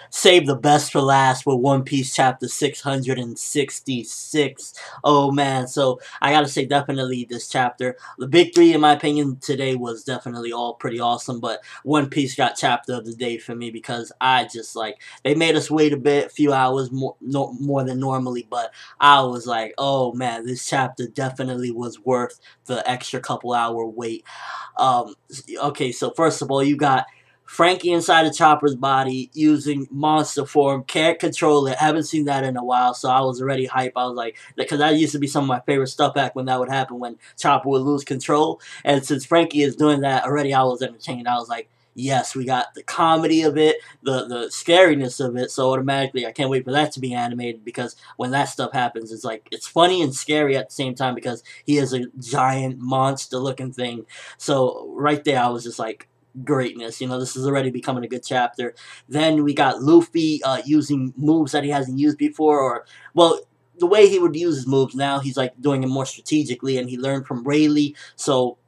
save the best for last with One Piece chapter 666. Oh man, so I gotta say definitely this chapter. The big three in my opinion today was definitely all pretty awesome, but One Piece got chapter of the day for me because I just like, they made us wait a bit, a few hours more than normally, but I was like, oh man, this chapter definitely was worth the extra couple hour wait. Okay, so first of all, you got Frankie inside of Chopper's body using monster form, can't control it. Haven't seen that in a while, so I was already hype. I was like, because that used to be some of my favorite stuff back when that would happen, when Chopper would lose control. And since Frankie is doing that already, I was entertained. I was like, yes, we got the comedy of it, the scariness of it, so automatically I can't wait for that to be animated, because when that stuff happens, it's like, it's funny and scary at the same time, because he is a giant monster looking thing. So right there I was just like, greatness. You know, this is already becoming a good chapter. Then we got Luffy using moves that he hasn't used before, or, well, the way he would use his moves now, he's like doing it more strategically, and he learned from Rayleigh, so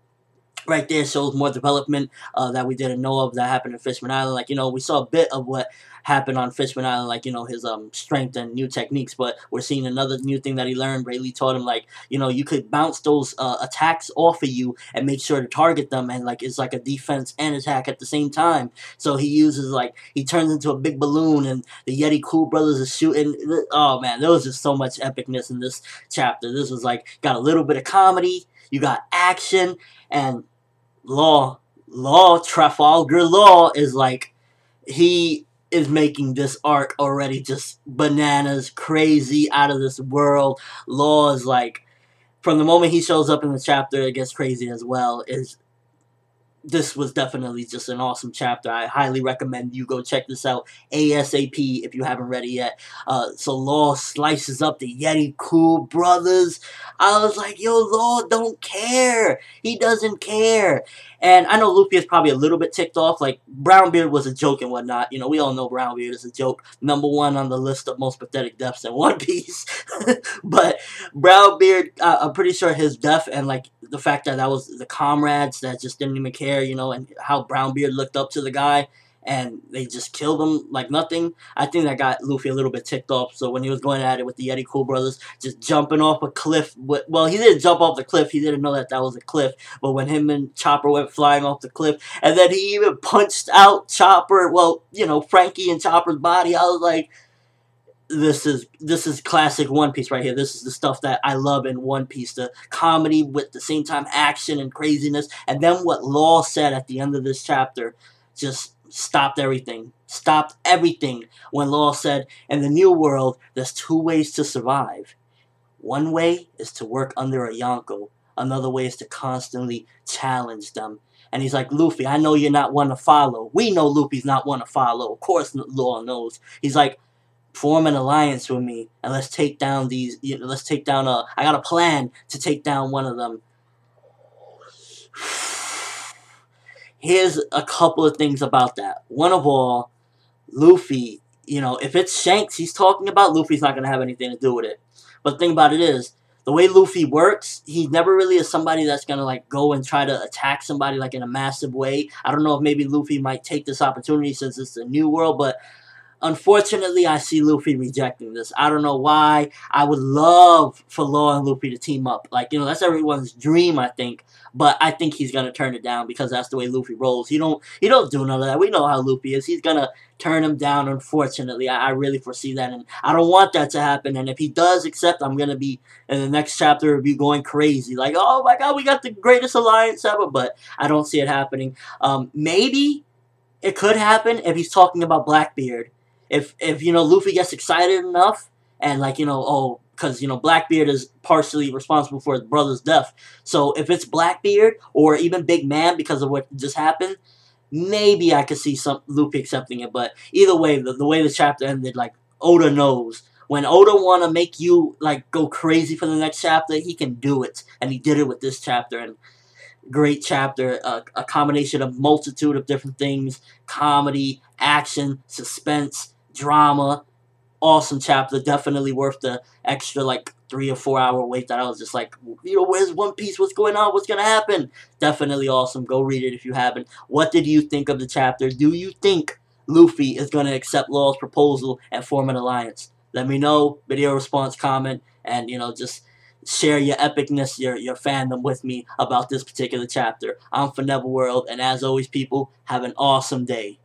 right there shows more development that we didn't know of that happened in Fishman Island. Like, you know, we saw a bit of what happened on Fishman Island, like, you know, his strength and new techniques, but we're seeing another new thing that he learned. Rayleigh taught him, like, you know, you could bounce those attacks off of you and make sure to target them, and like, it's like a defense and attack at the same time. So he uses, like, he turns into a big balloon, and the Yeti Cool brothers are shooting. Oh man, there was just so much epicness in this chapter. This was like, got a little bit of comedy, you got action, and Trafalgar Law is like, he is making this arc already just bananas, crazy, out of this world. Law is like, from the moment he shows up in the chapter, it gets crazy as well. This was definitely just an awesome chapter. I highly recommend you go check this out ASAP if you haven't read it yet. So Law slices up the Yeti Cool brothers. I was like, yo, Law don't care. He doesn't care. And I know Luffy is probably a little bit ticked off. Like, Brownbeard was a joke and whatnot. You know, we all know Brownbeard is a joke. #1 on the list of most pathetic deaths in One Piece. But Brownbeard, I'm pretty sure his death, and like the fact that that was the comrades that just didn't even care, you know, and how Brownbeard looked up to the guy, and they just killed him like nothing. I think that got Luffy a little bit ticked off. So when he was going at it with the Yeti Cool brothers, just jumping off a cliff. Well, he didn't jump off the cliff. He didn't know that that was a cliff. But when him and Chopper went flying off the cliff, and then he even punched out Chopper, well, you know, Frankie and Chopper's body, I was like, this is classic One Piece right here. This is the stuff that I love in One Piece. The comedy with the same time action and craziness. And then what Law said at the end of this chapter just stopped everything. Stopped everything when Law said, in the new world, there's 2 ways to survive. One way is to work under a Yonko. Another way is to constantly challenge them. And he's like, Luffy, I know you're not one to follow. We know Luffy's not one to follow. Of course Law knows. He's like, form an alliance with me, and let's take down these, you know, let's take down I got a plan to take down one of them. Here's a couple of things about that. One of all, Luffy, you know, if it's Shanks he's talking about, Luffy's not going to have anything to do with it. But the thing about it is, the way Luffy works, he never really is somebody that's going to, like, go and try to attack somebody, like, in a massive way. I don't know if maybe Luffy might take this opportunity since it's a new world, but unfortunately, I see Luffy rejecting this. I don't know why. I would love for Law and Luffy to team up. Like, you know, that's everyone's dream, I think. But I think he's going to turn it down because that's the way Luffy rolls. He don't do none of that. We know how Luffy is. He's going to turn him down, unfortunately. I really foresee that, and I don't want that to happen. And if he does accept, I'm going to be, in the next chapter review, going crazy. Like, oh my god, we got the greatest alliance ever. But I don't see it happening. Maybe it could happen if he's talking about Blackbeard. If you know, Luffy gets excited enough, and like, you know, oh, because, you know, Blackbeard is partially responsible for his brother's death. So if it's Blackbeard, or even Big Man because of what just happened, maybe I could see some Luffy accepting it. But either way, the way the chapter ended, like, Oda knows. When Oda want to make you, like, go crazy for the next chapter, he can do it. And he did it with this chapter. And great chapter, a combination of multitude of different things: comedy, action, suspense, drama. Awesome chapter, definitely worth the extra, like, 3 or 4 hour wait that I was just like, you know, where's One Piece? What's going on? What's going to happen? Definitely awesome. Go read it if you haven't. What did you think of the chapter? Do you think Luffy is going to accept Law's proposal and form an alliance. Let me know, video response, comment, and, just share your epicness, your fandom with me about this particular chapter. I'm ForneverWorld, and as always, people, have an awesome day.